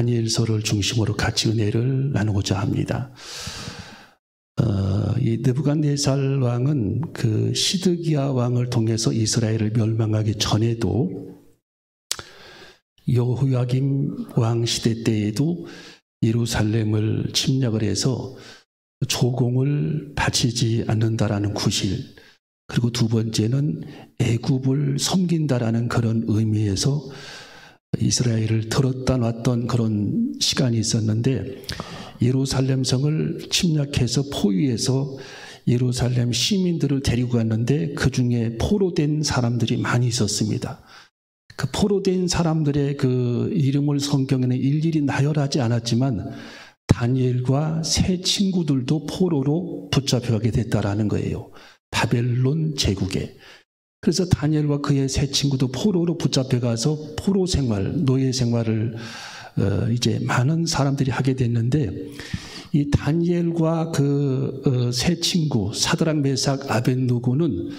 다니엘서를 중심으로 같이 은혜를 나누고자 합니다. 이 느부갓네살 왕은 그 시드기야 왕을 통해서 이스라엘을 멸망하기 전에도 여호야김 왕 시대 때에도 예루살렘을 침략을 해서 조공을 바치지 않는다라는 구실, 그리고 두 번째는 애굽을 섬긴다라는 그런 의미에서 이스라엘을 들었다 놨던 그런 시간이 있었는데, 예루살렘 성을 침략해서 포위해서 예루살렘 시민들을 데리고 갔는데 그 중에 포로된 사람들이 많이 있었습니다. 그 포로된 사람들의 그 이름을 성경에는 일일이 나열하지 않았지만 다니엘과 세 친구들도 포로로 붙잡혀가게 됐다라는 거예요. 바벨론 제국에. 그래서 다니엘과 그의 세 친구도 포로로 붙잡혀가서 포로 생활, 노예 생활을 이제 많은 사람들이 하게 됐는데, 이 다니엘과 그 세 친구 사드락, 메삭, 아벳느고는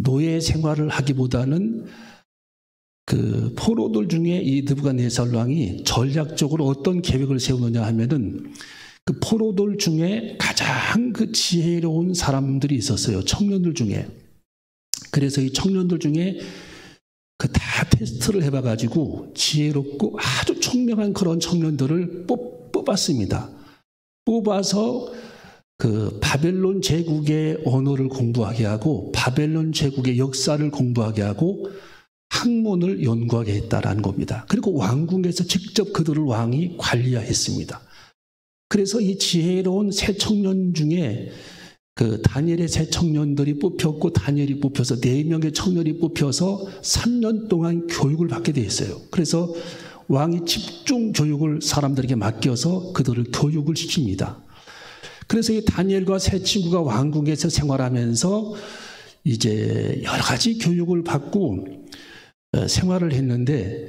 노예 생활을 하기보다는 그 포로들 중에 이 느부갓네살 왕이 전략적으로 어떤 계획을 세우느냐 하면은, 그 포로들 중에 가장 그 지혜로운 사람들이 있었어요. 청년들 중에. 그래서 이 청년들 중에 그 다 테스트를 해봐가지고 지혜롭고 아주 총명한 그런 청년들을 뽑았습니다. 뽑아서 그 바벨론 제국의 언어를 공부하게 하고 바벨론 제국의 역사를 공부하게 하고 학문을 연구하게 했다라는 겁니다. 그리고 왕궁에서 직접 그들을 왕이 관리했습니다. 그래서 이 지혜로운 새 청년 중에 그 다니엘의 새 청년들이 뽑혔고, 다니엘이 뽑혀서 4명의 청년이 뽑혀서 3년 동안 교육을 받게 돼 있어요. 그래서 왕이 집중 교육을 사람들에게 맡겨서 그들을 교육을 시킵니다. 그래서 이 다니엘과 새 친구가 왕궁에서 생활하면서 이제 여러 가지 교육을 받고 생활을 했는데,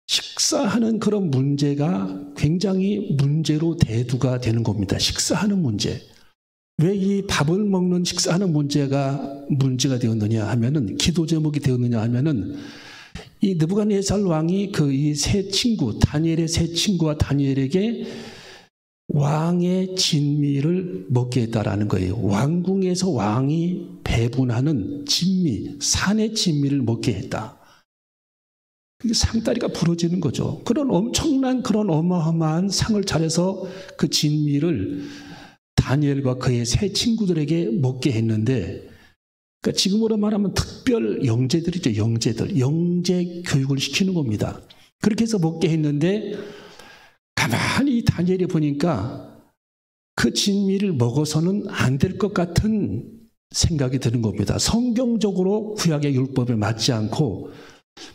식사하는 그런 문제가 굉장히 문제로 대두가 되는 겁니다. 식사하는 문제. 왜 이 밥을 먹는 식사하는 문제가 되었느냐 하면은, 기도 제목이 되었느냐 하면은, 이 느부갓네살 왕이 그 이 세 친구, 다니엘의 세 친구와 다니엘에게 왕의 진미를 먹게 했다라는 거예요. 왕궁에서 왕이 배분하는 진미, 산의 진미를 먹게 했다. 상다리가 부러지는 거죠. 그런 엄청난 그런 어마어마한 상을 차려서 그 진미를 다니엘과 그의 세 친구들에게 먹게 했는데, 그러니까 지금으로 말하면 특별 영재들이죠. 영재 교육을 시키는 겁니다. 그렇게 해서 먹게 했는데, 가만히 다니엘이 보니까 그 진미를 먹어서는 안 될 것 같은 생각이 드는 겁니다. 성경적으로 구약의 율법에 맞지 않고,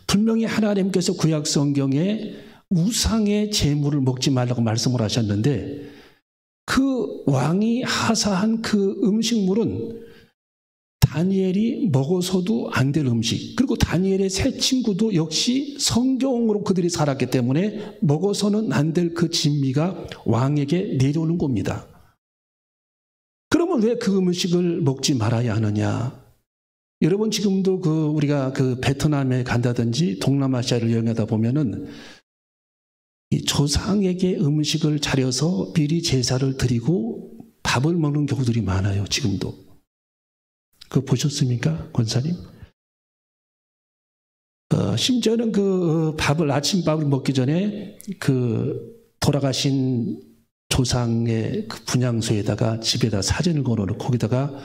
분명히 하나님께서 구약 성경에 우상의 제물을 먹지 말라고 말씀을 하셨는데, 그 왕이 하사한 그 음식물은 다니엘이 먹어서도 안 될 음식, 그리고 다니엘의 세 친구도 역시 성경으로 그들이 살았기 때문에 먹어서는 안 될 그 진미가 왕에게 내려오는 겁니다. 그러면 왜 그 음식을 먹지 말아야 하느냐? 여러분, 지금도 우리가 베트남에 간다든지 동남아시아를 여행하다 보면은 이 조상에게 음식을 차려서 미리 제사를 드리고 밥을 먹는 경우들이 많아요. 지금도. 그거 보셨습니까, 권사님? 심지어는 아침밥을 먹기 전에 돌아가신 조상의 그 분향소에다가 집에다 사진을 걸어놓고 거기다가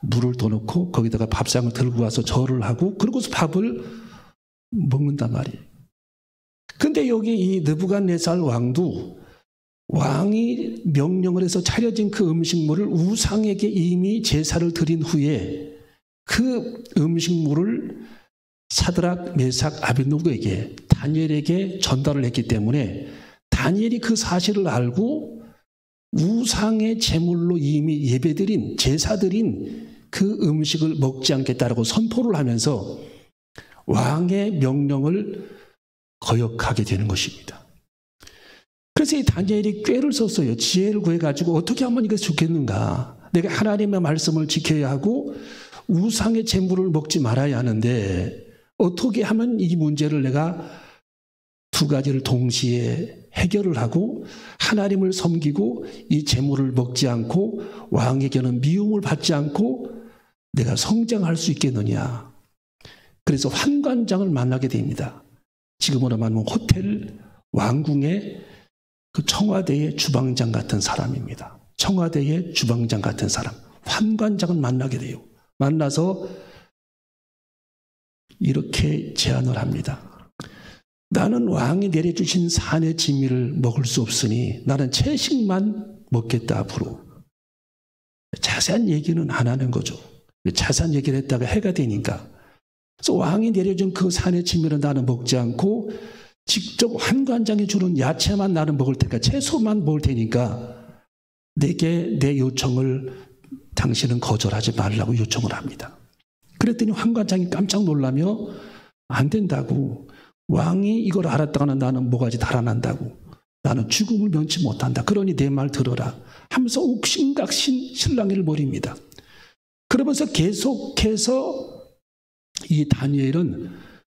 물을 떠놓고 거기다가 밥상을 들고 와서 절을 하고 그러고서 밥을 먹는단 말이에요. 근데 여기 이 느부갓네살 왕도 왕이 명령을 해서 차려진 그 음식물을 우상에게 이미 제사를 드린 후에 그 음식물을 사드락, 메삭, 아벳느고에게, 다니엘에게 전달을 했기 때문에 다니엘이 그 사실을 알고 우상의 제물로 이미 예배드린, 제사드린 그 음식을 먹지 않겠다라고 선포를 하면서 왕의 명령을 거역하게 되는 것입니다. 그래서 이 다니엘이 꾀를 썼어요. 지혜를 구해가지고 어떻게 하면 이게 좋겠는가? 내가 하나님의 말씀을 지켜야 하고 우상의 제물을 먹지 말아야 하는데 어떻게 하면 이 문제를 내가 두 가지를 동시에 해결을 하고 하나님을 섬기고 이 재물을 먹지 않고 왕에게는 미움을 받지 않고 내가 성장할 수 있겠느냐. 그래서 환관장을 만나게 됩니다. 지금으로 말하면 호텔 왕궁의 그 청와대의 주방장 같은 사람입니다. 청와대의 주방장 같은 사람, 환관장을 만나게 돼요. 만나서 이렇게 제안을 합니다. 나는 왕이 내려주신 산의 진미를 먹을 수 없으니 나는 채식만 먹겠다 앞으로. 자세한 얘기는 안 하는 거죠. 자세한 얘기를 했다가 해가 되니까. 그래서 왕이 내려준 그 산의 진미를 나는 먹지 않고 직접 환관장이 주는 야채만 나는 먹을 테니까, 채소만 먹을 테니까 내게 내 요청을 당신은 거절하지 말라고 요청을 합니다. 그랬더니 환관장이 깜짝 놀라며 안 된다고. 왕이 이걸 알았다가는 나는 뭐가지 달아난다고. 나는 죽음을 면치 못한다. 그러니 내 말 들어라 하면서 옥신각신 실랑이를 벌입니다. 그러면서 계속해서 이 다니엘은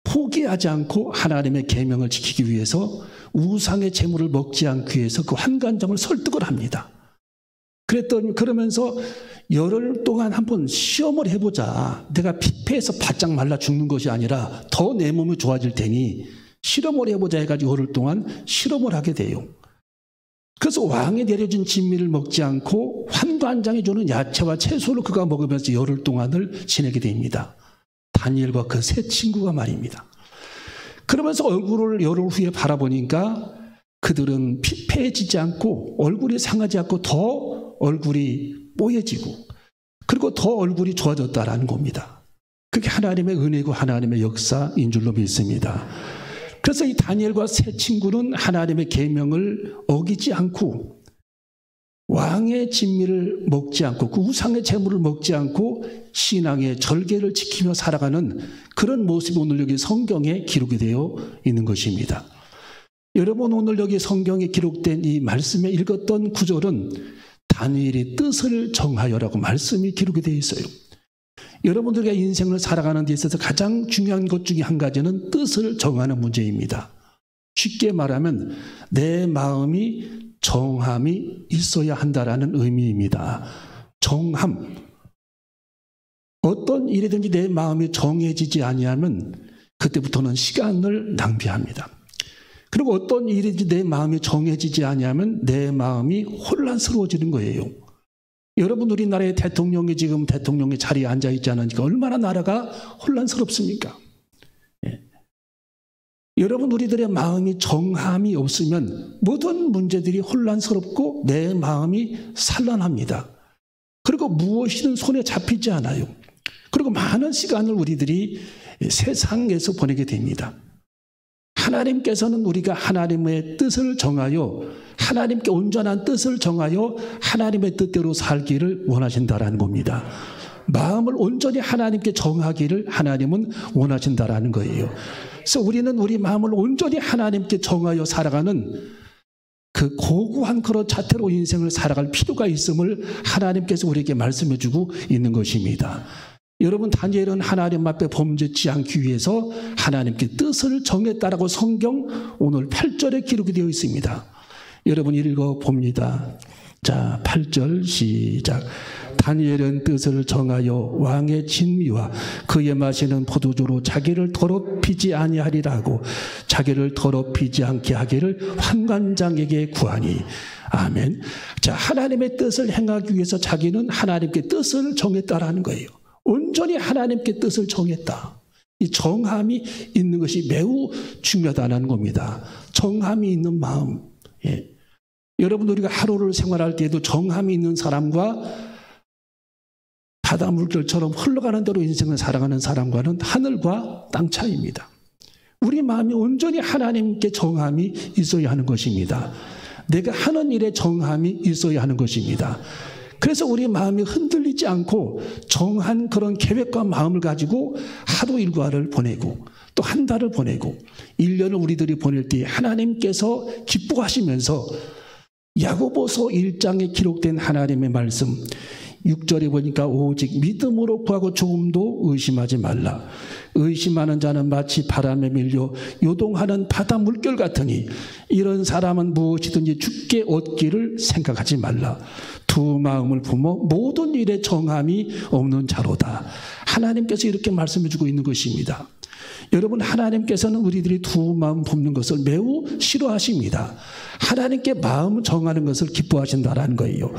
포기하지 않고 하나님의 계명을 지키기 위해서 우상의 재물을 먹지 않기 위해서 그 환관장을 설득을 합니다. 그러면서 열흘 동안 한번 시험을 해보자. 내가 피폐해서 바짝 말라 죽는 것이 아니라 더 내 몸이 좋아질 테니 실험을 해보자 해가지고 열흘 동안 실험을 하게 돼요. 그래서 왕이 내려준 진미를 먹지 않고 환관장이 주는 야채와 채소를 그가 먹으면서 열흘 동안을 지내게 됩니다. 다니엘과 그 세 친구가 말입니다. 그러면서 얼굴을 열흘 후에 바라보니까 그들은 피폐해지지 않고 얼굴이 상하지 않고 더 얼굴이 뽀얘지고 그리고 더 얼굴이 좋아졌다라는 겁니다. 그게 하나님의 은혜고 하나님의 역사인 줄로 믿습니다. 그래서 이 다니엘과 세 친구는 하나님의 계명을 어기지 않고 왕의 진미를 먹지 않고 그 우상의 재물을 먹지 않고 신앙의 절개를 지키며 살아가는 그런 모습이 오늘 여기 성경에 기록이 되어 있는 것입니다. 여러분, 오늘 여기 성경에 기록된 이 말씀에 읽었던 구절은 다니엘이 뜻을 정하여라고 말씀이 기록이 되어 있어요. 여러분들과 인생을 살아가는 데 있어서 가장 중요한 것 중에 한 가지는 뜻을 정하는 문제입니다. 쉽게 말하면 내 마음이 정함이 있어야 한다라는 의미입니다. 정함. 어떤 일이든지 내 마음이 정해지지 아니하면 그때부터는 시간을 낭비합니다. 그리고 어떤 일이든지 내 마음이 정해지지 아니하면 내 마음이 혼란스러워지는 거예요. 여러분, 우리나라의 대통령이 지금 대통령의 자리에 앉아있지 않으니까 얼마나 나라가 혼란스럽습니까? 예. 여러분, 우리들의 마음이 정함이 없으면 모든 문제들이 혼란스럽고 내 마음이 산란합니다. 그리고 무엇이든 손에 잡히지 않아요. 그리고 많은 시간을 우리들이 세상에서 보내게 됩니다. 하나님께서는 우리가 하나님의 뜻을 정하여 하나님께 온전한 뜻을 정하여 하나님의 뜻대로 살기를 원하신다라는 겁니다. 마음을 온전히 하나님께 정하기를 하나님은 원하신다라는 거예요. 그래서 우리는 우리 마음을 온전히 하나님께 정하여 살아가는 그 고고한 그런 자태로 인생을 살아갈 필요가 있음을 하나님께서 우리에게 말씀해 주고 있는 것입니다. 여러분, 다니엘은 하나님 앞에 범죄치 않기 위해서 하나님께 뜻을 정했다라고 성경 오늘 8절에 기록이 되어 있습니다. 여러분, 읽어봅니다. 자, 8절 시작. 다니엘은 뜻을 정하여 왕의 진미와 그의 마시는 포도주로 자기를 더럽히지 아니하리라 하고 자기를 더럽히지 않게 하기를 환관장에게 구하니. 아멘. 자, 하나님의 뜻을 행하기 위해서 자기는 하나님께 뜻을 정했다라는 거예요. 온전히 하나님께 뜻을 정했다. 이 정함이 있는 것이 매우 중요하다는 겁니다. 정함이 있는 마음. 예. 여러분, 우리가 하루를 생활할 때에도 정함이 있는 사람과 바다 물결처럼 흘러가는 대로 인생을 살아가는 사람과는 하늘과 땅 차이입니다. 우리 마음이 온전히 하나님께 정함이 있어야 하는 것입니다. 내가 하는 일에 정함이 있어야 하는 것입니다. 그래서 우리 마음이 흔들리지 않고 정한 그런 계획과 마음을 가지고 하루 일과를 보내고 또 한 달을 보내고 1년을 우리들이 보낼 때 하나님께서 기뻐하시면서 야고보서 1장에 기록된 하나님의 말씀, 6절에 보니까 오직 믿음으로 구하고 조금도 의심하지 말라. 의심하는 자는 마치 바람에 밀려 요동하는 바다 물결 같으니 이런 사람은 무엇이든지 죽게 얻기를 생각하지 말라. 두 마음을 품어 모든 일에 정함이 없는 자로다. 하나님께서 이렇게 말씀해 주고 있는 것입니다. 여러분, 하나님께서는 우리들이 두 마음 품는 것을 매우 싫어하십니다. 하나님께 마음 정하는 것을 기뻐하신다라는 거예요.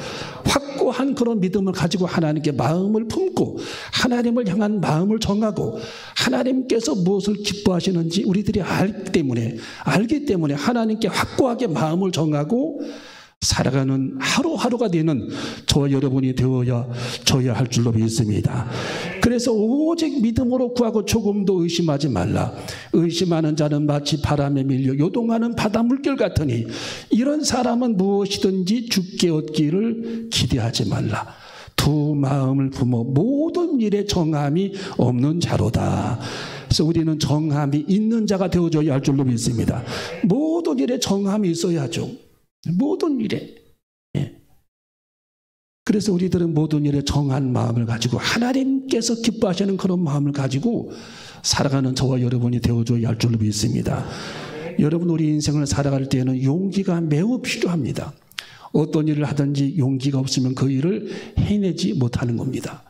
확고한 그런 믿음을 가지고 하나님께 마음을 품고 하나님을 향한 마음을 정하고 하나님께서 무엇을 기뻐하시는지 우리들이 알기 때문에 하나님께 확고하게 마음을 정하고 살아가는 하루하루가 되는 저와 여러분이 되어야 할 줄로 믿습니다. 그래서 오직 믿음으로 구하고 조금도 의심하지 말라. 의심하는 자는 마치 바람에 밀려 요동하는 바다 물결 같으니 이런 사람은 무엇이든지 죽게 얻기를 기대하지 말라. 두 마음을 품어 모든 일에 정함이 없는 자로다. 그래서 우리는 정함이 있는 자가 되어줘야 할 줄로 믿습니다. 모든 일에 정함이 있어야죠. 모든 일에. 그래서 우리들은 모든 일에 정한 마음을 가지고 하나님께서 기뻐하시는 그런 마음을 가지고 살아가는 저와 여러분이 되어줘야 할 줄로 믿습니다. 여러분, 우리 인생을 살아갈 때에는 용기가 매우 필요합니다. 어떤 일을 하든지 용기가 없으면 그 일을 해내지 못하는 겁니다.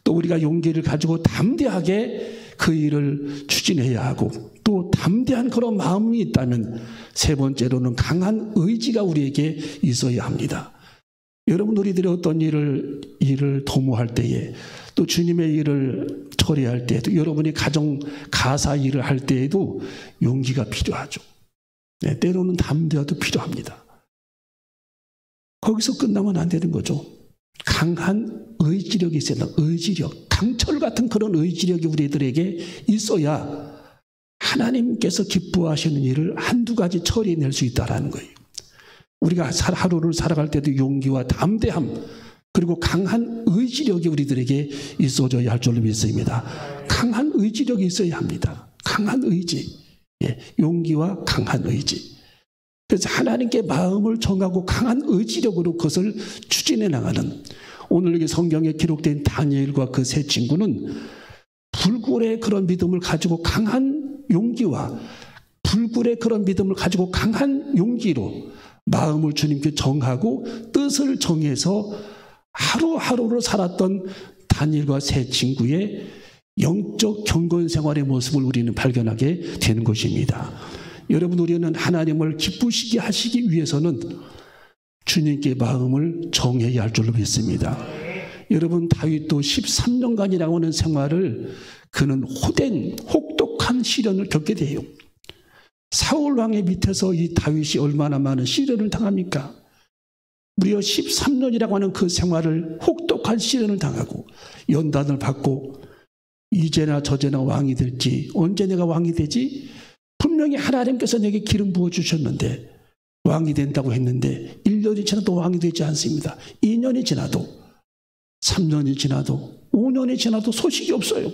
또 우리가 용기를 가지고 담대하게 그 일을 추진해야 하고 또 담대한 그런 마음이 있다면 세 번째로는 강한 의지가 우리에게 있어야 합니다. 여러분, 우리들이 어떤 일을 도모할 때에 또 주님의 일을 처리할 때에도 여러분이 가사 일을 할 때에도 용기가 필요하죠. 때로는 담대함도 필요합니다. 거기서 끝나면 안 되는 거죠. 강한 의지력이 있어야 한다. 의지력, 강철 같은 그런 의지력이 우리들에게 있어야 하나님께서 기뻐하시는 일을 한두 가지 처리해낼 수 있다는 거예요. 우리가 하루를 살아갈 때도 용기와 담대함 그리고 강한 의지력이 우리들에게 있어줘야 할 줄로 믿습니다. 강한 의지력이 있어야 합니다. 강한 의지, 용기와 강한 의지. 그래서 하나님께 마음을 정하고 강한 의지력으로 그것을 추진해 나가는, 오늘 여기 성경에 기록된 다니엘과 그 세 친구는 불굴의 그런 믿음을 가지고 강한 용기와 불굴의 그런 믿음을 가지고 강한 용기로 마음을 주님께 정하고 뜻을 정해서 하루하루를 살았던 다니엘과 세 친구의 영적 경건 생활의 모습을 우리는 발견하게 되는 것입니다. 여러분, 우리는 하나님을 기쁘시게 하시기 위해서는 주님께 마음을 정해야 할 줄로 믿습니다. 여러분, 다윗도 13년간이라고 하는 생활을 그는 혹독한 시련을 겪게 돼요. 사울 왕의 밑에서 이 다윗이 얼마나 많은 시련을 당합니까? 무려 13년이라고 하는 그 생활을 혹독한 시련을 당하고 연단을 받고 이제나 저제나 왕이 될지, 언제 내가 왕이 되지? 분명히 하나님께서 내게 기름 부어주셨는데 왕이 된다고 했는데 1년이 지나도 왕이 되지 않습니다. 2년이 지나도, 3년이 지나도, 5년이 지나도 소식이 없어요.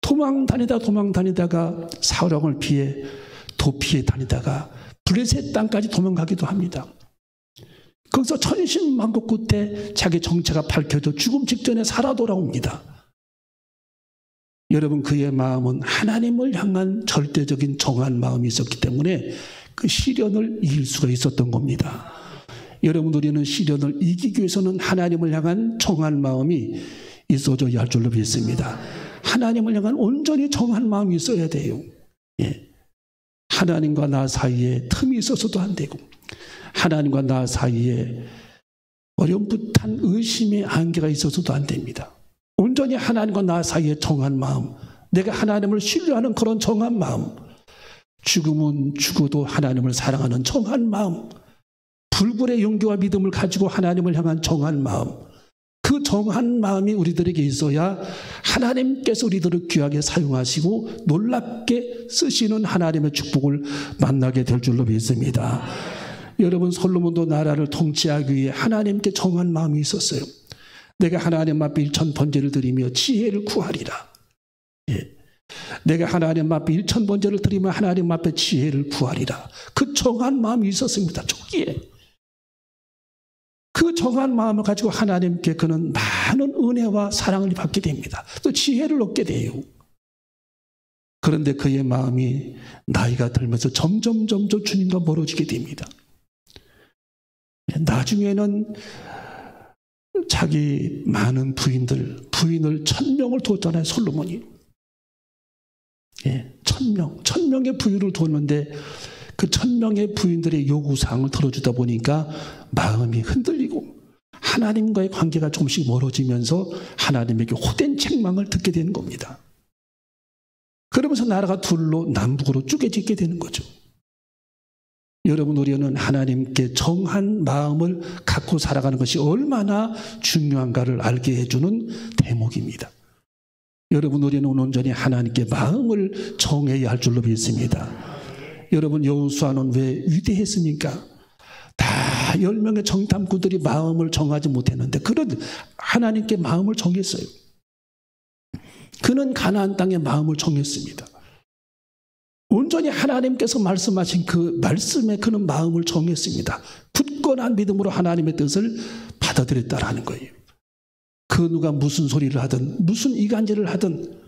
도망 다니다가 사울 왕을 피해 도피해 다니다가 블레셋 땅까지 도망가기도 합니다. 거기서 천신만고 끝에 자기 정체가 밝혀져 죽음 직전에 살아 돌아옵니다. 여러분, 그의 마음은 하나님을 향한 절대적인 정한 마음이 있었기 때문에 그 시련을 이길 수가 있었던 겁니다. 여러분, 우리는 시련을 이기기 위해서는 하나님을 향한 정한 마음이 있어줘야 할 줄로 믿습니다. 하나님을 향한 온전히 정한 마음이 있어야 돼요. 하나님과 나 사이에 틈이 있어서도 안 되고, 하나님과 나 사이에 어렴풋한 의심의 안개가 있어서도 안 됩니다. 온전히 하나님과 나 사이에 정한 마음, 내가 하나님을 신뢰하는 그런 정한 마음, 죽으면 죽어도 하나님을 사랑하는 정한 마음, 불굴의 용기와 믿음을 가지고 하나님을 향한 정한 마음, 그 정한 마음이 우리들에게 있어야 하나님께서 우리들을 귀하게 사용하시고 놀랍게 쓰시는 하나님의 축복을 만나게 될 줄로 믿습니다. 여러분, 솔로몬도 나라를 통치하기 위해 하나님께 정한 마음이 있었어요. 내가 하나님 앞에 1000번제를 드리며 지혜를 구하리라. 내가 하나님 앞에 1000번제를 드리며 하나님 앞에 지혜를 구하리라. 그 정한 마음이 있었습니다. 초기에. 그 정한 마음을 가지고 하나님께 그는 많은 은혜와 사랑을 받게 됩니다. 또 지혜를 얻게 돼요. 그런데 그의 마음이 나이가 들면서 점점 주님과 멀어지게 됩니다. 나중에는 자기 많은 부인을 1000명을 뒀잖아요, 솔로몬이. 1000명의 부인을 뒀는데 그 1000명의 부인들의 요구사항을 들어주다 보니까 마음이 흔들리고 하나님과의 관계가 조금씩 멀어지면서 하나님에게 호된 책망을 듣게 되는 겁니다. 그러면서 나라가 둘로 남북으로 쪼개지게 되는 거죠. 여러분, 우리는 하나님께 정한 마음을 갖고 살아가는 것이 얼마나 중요한가를 알게 해주는 대목입니다. 여러분, 우리는 온전히 하나님께 마음을 정해야 할 줄로 믿습니다. 여러분, 여호수아는 왜 위대했습니까? 다 10명의 정탐꾼들이 마음을 정하지 못했는데 그런 하나님께 마음을 정했어요. 그는 가나안 땅에 마음을 정했습니다. 온전히 하나님께서 말씀하신 그 말씀에 그는 마음을 정했습니다. 굳건한 믿음으로 하나님의 뜻을 받아들였다라는 거예요. 그 누가 무슨 소리를 하든 무슨 이간질을 하든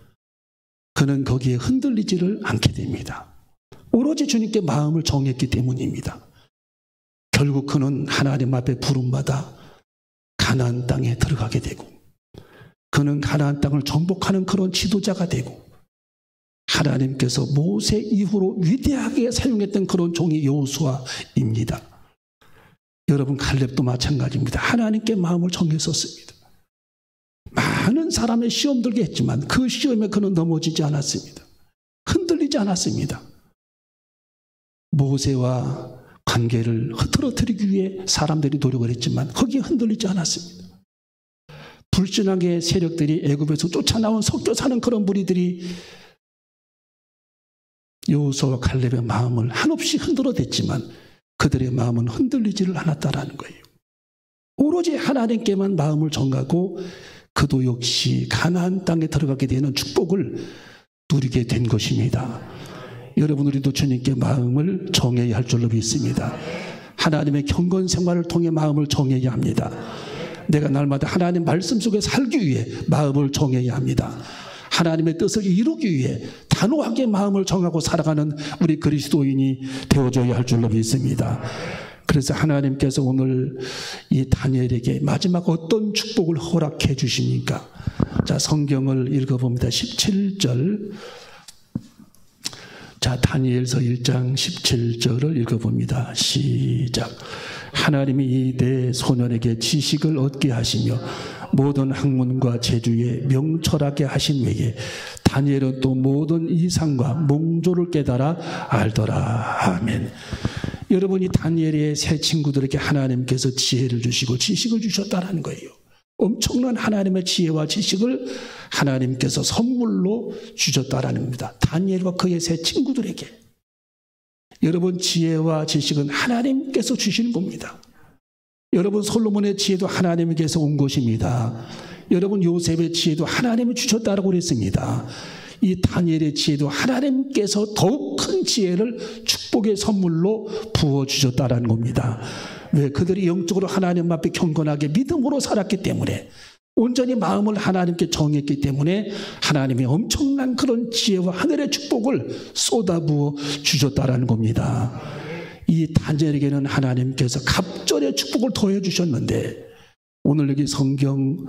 그는 거기에 흔들리지를 않게 됩니다. 오로지 주님께 마음을 정했기 때문입니다. 결국 그는 하나님 앞에 부름받아 가나안 땅에 들어가게 되고 그는 가나안 땅을 정복하는 그런 지도자가 되고 하나님께서 모세 이후로 위대하게 사용했던 그런 종이 여호수아입니다. 여러분, 갈렙도 마찬가지입니다. 하나님께 마음을 정했었습니다. 많은 사람의 시험 들게 했지만 그 시험에 그는 넘어지지 않았습니다. 흔들리지 않았습니다. 모세와 관계를 흐트러뜨리기 위해 사람들이 노력을 했지만 거기에 흔들리지 않았습니다. 불신앙의 세력들이 애굽에서 쫓아나온 섞여 사는 그런 무리들이 여호수아와 갈렙의 마음을 한없이 흔들어댔지만 그들의 마음은 흔들리지를 않았다라는 거예요. 오로지 하나님께만 마음을 정하고 그도 역시 가나안 땅에 들어가게 되는 축복을 누리게 된 것입니다. 여러분, 우리도 주님께 마음을 정해야 할 줄로 믿습니다. 하나님의 경건 생활을 통해 마음을 정해야 합니다. 내가 날마다 하나님 말씀 속에 살기 위해 마음을 정해야 합니다. 하나님의 뜻을 이루기 위해 단호하게 마음을 정하고 살아가는 우리 그리스도인이 되어줘야 할 줄로 믿습니다. 그래서 하나님께서 오늘 이 다니엘에게 마지막 어떤 축복을 허락해 주십니까? 자, 성경을 읽어봅니다. 17절. 자, 다니엘서 1장 17절을 읽어봅니다. 시작. 하나님이 이 내 소년에게 지식을 얻게 하시며 모든 학문과 재주에 명철하게 하신 외에 다니엘은 또 모든 이상과 몽조를 깨달아 알더라. 아멘. 여러분이 다니엘의 세 친구들에게 하나님께서 지혜를 주시고 지식을 주셨다는 거예요. 엄청난 하나님의 지혜와 지식을 하나님께서 선물로 주셨다라는 겁니다. 다니엘과 그의 세 친구들에게. 여러분, 지혜와 지식은 하나님께서 주시는 겁니다. 여러분, 솔로몬의 지혜도 하나님께서 온 것입니다. 여러분, 요셉의 지혜도 하나님이 주셨다라고 그랬습니다. 이 다니엘의 지혜도 하나님께서 더욱 큰 지혜를 축복의 선물로 부어주셨다라는 겁니다. 왜? 그들이 영적으로 하나님 앞에 경건하게 믿음으로 살았기 때문에, 온전히 마음을 하나님께 정했기 때문에 하나님이 엄청난 그런 지혜와 하늘의 축복을 쏟아부어 주셨다라는 겁니다. 이 다니엘에게는 하나님께서 갑절의 축복을 더해 주셨는데, 오늘 여기 성경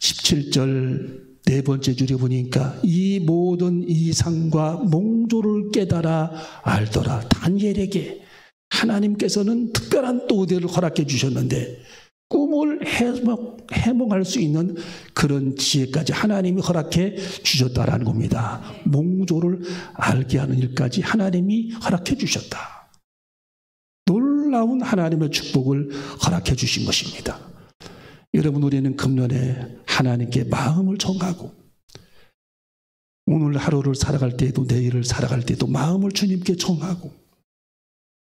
17절 네 번째 줄에 보니까 이 모든 이상과 몽조를 깨달아 알더라. 다니엘에게 하나님께서는 특별한 또 은혜를 허락해 주셨는데 꿈을 해몽할 수 있는 그런 지혜까지 하나님이 허락해 주셨다라는 겁니다. 몽조를 알게 하는 일까지 하나님이 허락해 주셨다. 놀라운 하나님의 축복을 허락해 주신 것입니다. 여러분, 우리는 금년에 하나님께 마음을 정하고 오늘 하루를 살아갈 때에도 내일을 살아갈 때도 마음을 주님께 정하고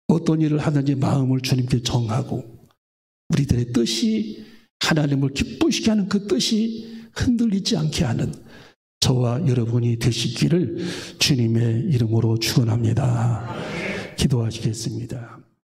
어떤 일을 하든지 마음을 주님께 정하고 우리들의 뜻이 하나님을 기쁘시게 하는 그 뜻이 흔들리지 않게 하는 저와 여러분이 되시기를 주님의 이름으로 축원합니다. 기도하시겠습니다.